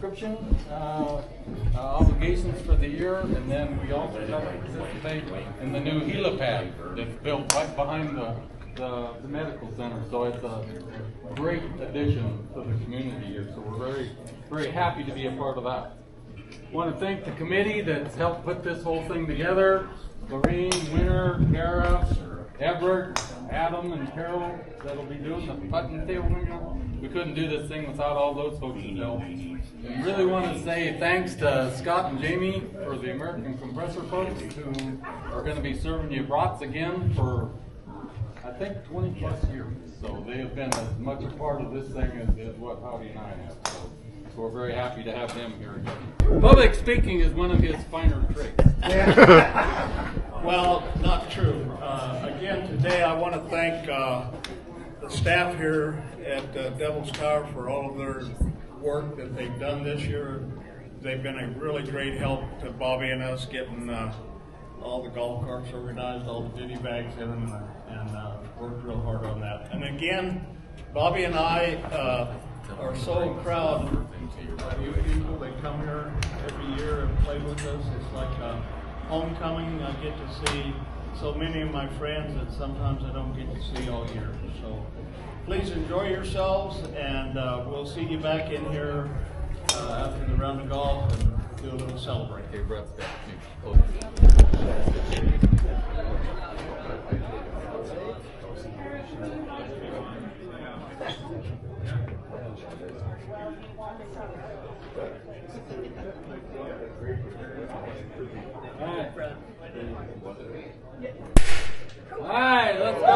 subscription obligations for the year, and then we also got to participate in the new helipad that's built right behind the medical center. So it's a great addition to the community here. So we're very, very happy to be a part of that. Want to thank the committee that's helped put this whole thing together. Lorraine, Winter, Kara, Everett, Adam, and Carol that'll be doing the putting table. We couldn't do this thing without all those folks that helped. And really want to say thanks to Scott and Jamie for the American Compressor folks who are going to be serving you brats again for, I think, 20 plus years. So they have been as much a part of this thing as what Howdy and I have. So we're very happy to have them here again. Public speaking is one of his finer traits. Well, not true. Again, today I want to thank the staff here at Devil's Tower for all of their work that they've done this year. They've been a really great help to Bobby and us getting all the golf carts organized, all the ditty bags in them, and worked real hard on that. And again, Bobby and I are so proud of you people that come here every year and play with us. It's like homecoming. I get to see so many of my friends that sometimes I don't get to see all year. So please enjoy yourselves, and we'll see you back in here after the round of golf and do a little celebrate. Okay, Brett's back. All right, let's go.